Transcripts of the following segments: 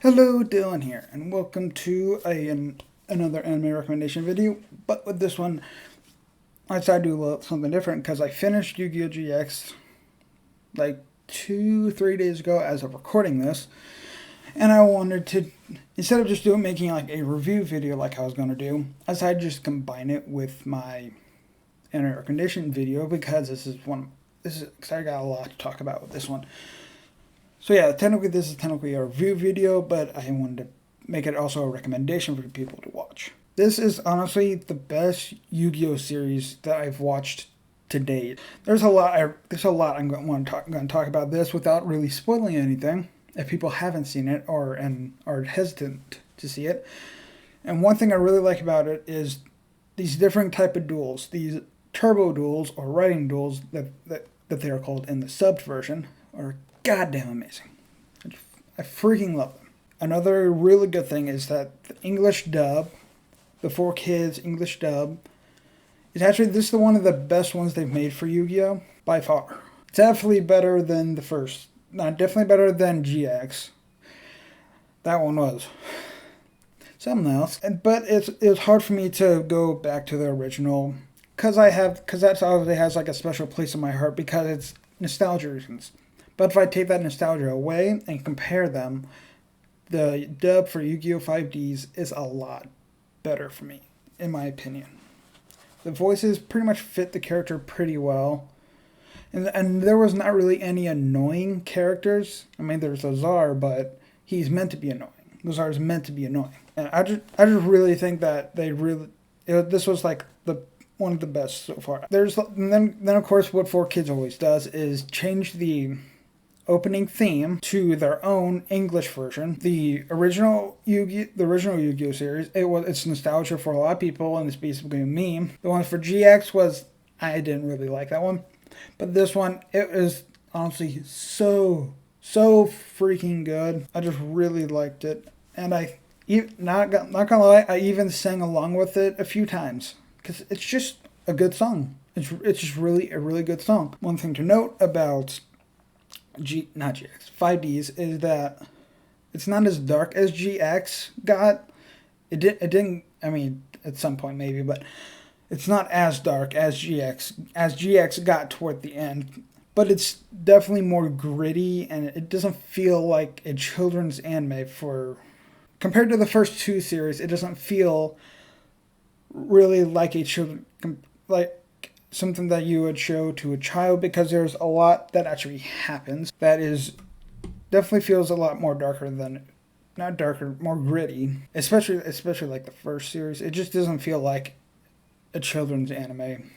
Hello, Dylan here, and welcome to another anime recommendation video. But with this one, I decided to do something different because I finished Yu-Gi-Oh! GX like 2-3 days ago as of recording this, and I wanted to, instead of just making like a review video like I was going to do, I decided to just combine it with my anime recommendation video because because I got a lot to talk about with this one. So yeah, this is technically a review video, but I wanted to make it also a recommendation for people to watch. This is honestly the best Yu-Gi-Oh! Series that I've watched to date. There's a lot I'm going to talk about this without really spoiling anything, if people haven't seen it or are hesitant to see it. And one thing I really like about it is these different type of duels, these turbo duels or writing duels that they are called in the subbed version, are goddamn amazing. I freaking love them. Another really good thing is that the English dub, the 4Kids English dub, this is one of the best ones they've made for Yu-Gi-Oh! By far. Definitely better than the first. Definitely better than GX. That one was something else. But it was hard for me to go back to the original because that's obviously has like a special place in my heart because it's nostalgia reasons. But if I take that nostalgia away and compare them, the dub for Yu-Gi-Oh! 5D's is a lot better for me, in my opinion. The voices pretty much fit the character pretty well. And there was not really any annoying characters. I mean, there's Lazar, but he's meant to be annoying. Lazar is meant to be annoying. And I just really think that this was like one of the best so far. Then of course what 4Kids always does is change the opening theme to their own English version. The original Yu-Gi-Oh! Series, it's nostalgia for a lot of people, and it's basically a meme. The one for GX I didn't really like that one, but this one, it is honestly so freaking good. I just really liked it, and not gonna lie, I even sang along with it a few times because it's just a good song. It's just really a really good song. One thing to note about 5D's is that it's not as dark as GX got. It didn't. I mean, at some point maybe, but it's not as dark as GX got toward the end. But it's definitely more gritty, and it doesn't feel like a children's anime compared to the first two series. It doesn't feel really like something that you would show to a child because there's a lot that actually happens that definitely feels a lot more more gritty, especially like the first series. It just doesn't feel like a children's anime,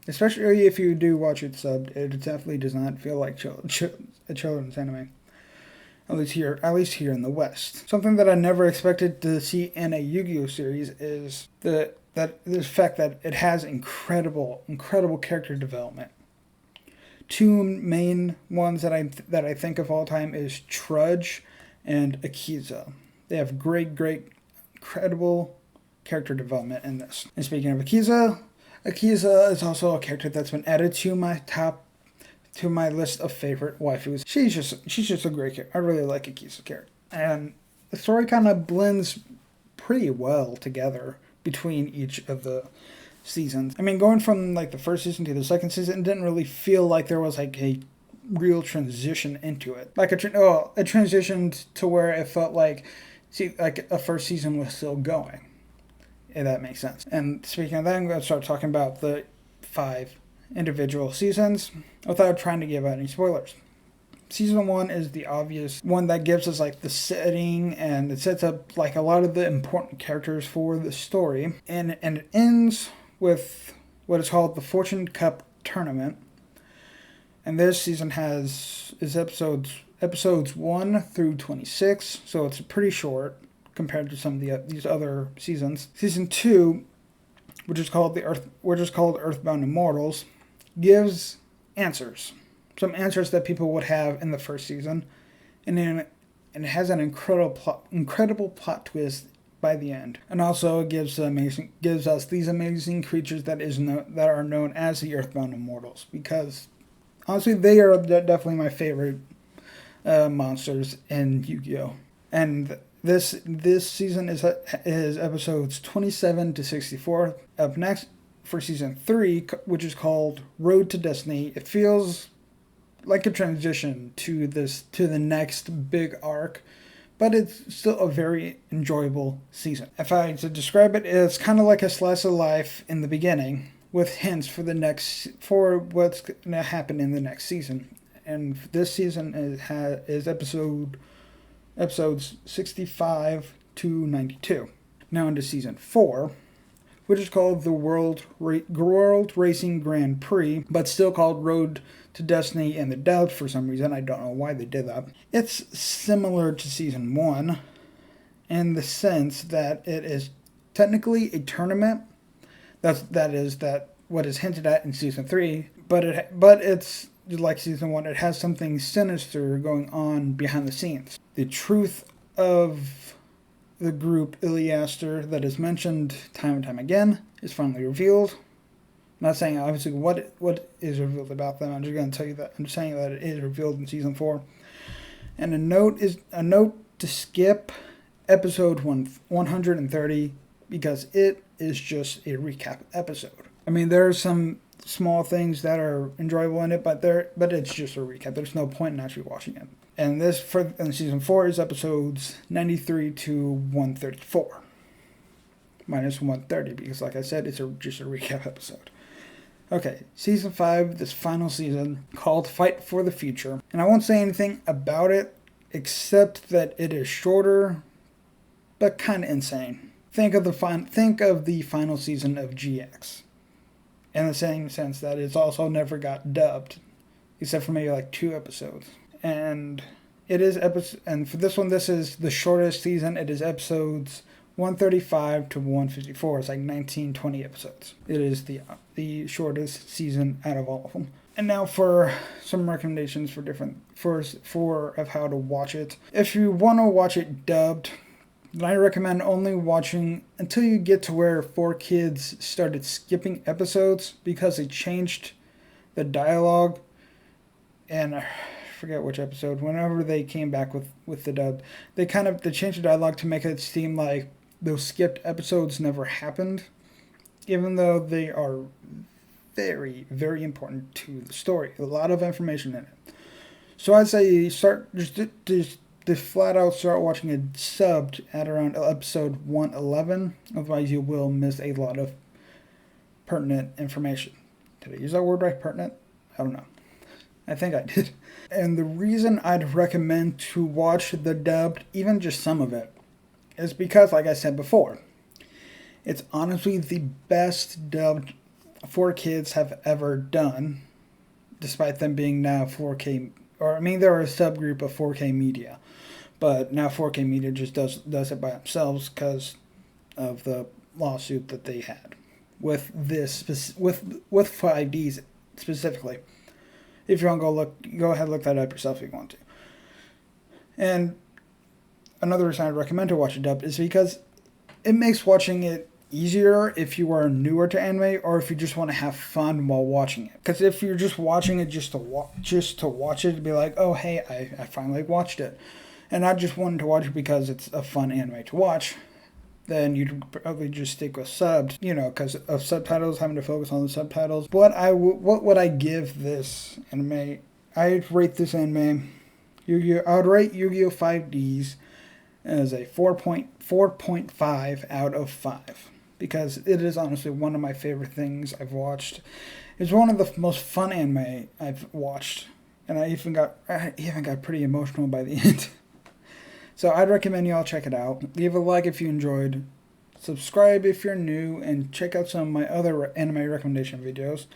especially if you do watch it subbed. It definitely does not feel like a children's anime, at least here in the West. Something that I never expected to see in a Yu-Gi-Oh! Series is the fact that it has incredible character development. Two main ones that I think of all time is Trudge and Akiza. They have great, incredible character development in this. And speaking of Akiza is also a character that's been added to my list of favorite waifus. She's just a great character. I really like Akiza's character, and the story kind of blends pretty well together between each of the seasons. I mean, going from like the first season to the second season, it didn't really feel like there was like a real transition into it. Like it transitioned to where it felt like a first season was still going. If that makes sense. And speaking of that, I'm going to start talking about the 5 individual seasons without trying to give out any spoilers. Season 1 is the obvious one that gives us like the setting, and it sets up like a lot of the important characters for the story, and it ends with what is called the Fortune Cup Tournament. And this season is episodes 1 through 26, so it's pretty short compared to some of these other seasons. Season 2, which is called Earthbound Immortals, gives answers. Some answers that people would have in the first season, and it has an incredible plot twist by the end. And also it gives us these amazing creatures that are known as the Earthbound Immortals, because honestly they are definitely my favorite monsters in Yu-Gi-Oh! And this season is episodes 27 to 64. Up next for season 3, which is called Road to Destiny, it feels like a transition to the next big arc, but it's still a very enjoyable season. If I had to describe it, it's kind of like a slice of life in the beginning, with hints for what's going to happen in the next season. And this season is episodes 65 to 92. Now into season 4, which is called the World Racing Grand Prix, but still called Road to Destiny and the Doubt for some reason. I don't know why they did that. It's similar to season 1 in the sense that it is technically a tournament. That is what is hinted at in season 3, but it's like season 1. It has something sinister going on behind the scenes. The truth of the group Iliaster that is mentioned time and time again is finally revealed. I'm not saying obviously what is revealed about them. I'm just going to tell you that. I'm just saying that it is revealed in season 4. And a note to skip episode 130 because it is just a recap episode. I mean, there are some small things that are enjoyable in it, but it's just a recap. There's no point in actually watching it. And in season 4 is episodes 93 to 134. Minus 130 because, like I said, it's just a recap episode. Okay, season 5, this final season, called Fight for the Future. And I won't say anything about it except that it is shorter, but kind of insane. Think of the final season of GX. In the same sense that it's also never got dubbed, except for maybe like 2 episodes. And and for this one, this is the shortest season. It is episodes 135 to 154. It's like 19-20 episodes. It is the shortest season out of all of them. And now for some recommendations for how to watch it. If you want to watch it dubbed, then I recommend only watching until you get to where 4Kids started skipping episodes because they changed the dialogue. And I forget which episode. Whenever they came back with the dub, they changed the dialogue to make it seem like those skipped episodes never happened, even though they are very, very important to the story. A lot of information in it. So I'd say you start just flat out start watching it subbed at around episode 111. Otherwise, you will miss a lot of pertinent information. Did I use that word right? Pertinent? I don't know. I think I did. And the reason I'd recommend to watch the dubbed, even just some of it, is because, like I said before, it's honestly the best dubbed 4Kids have ever done, despite them being now 4K, they're a subgroup of 4K media, but now 4K media just does it by themselves because of the lawsuit that they had with 5D's specifically. If you want to go ahead and look that up yourself if you want to. And another reason I'd recommend to watch it dubbed is because it makes watching it easier if you are newer to anime or if you just want to have fun while watching it. Because if you're just watching it just to watch it, to be like, oh hey, I finally watched it, and not just wanting to watch it because it's a fun anime to watch, then you'd probably just stick with subbed, because of subtitles, having to focus on the subtitles. What would I give this anime? I'd rate this anime, I would rate Yu-Gi-Oh! 5D's as a 4.5 out of 5. Because it is honestly one of my favorite things I've watched. It's one of the most fun anime I've watched. And I even got pretty emotional by the end. So I'd recommend y'all check it out. Leave a like if you enjoyed. Subscribe if you're new. And check out some of my other anime recommendation videos.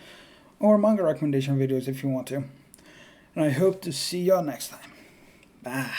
Or manga recommendation videos if you want to. And I hope to see y'all next time. Bye.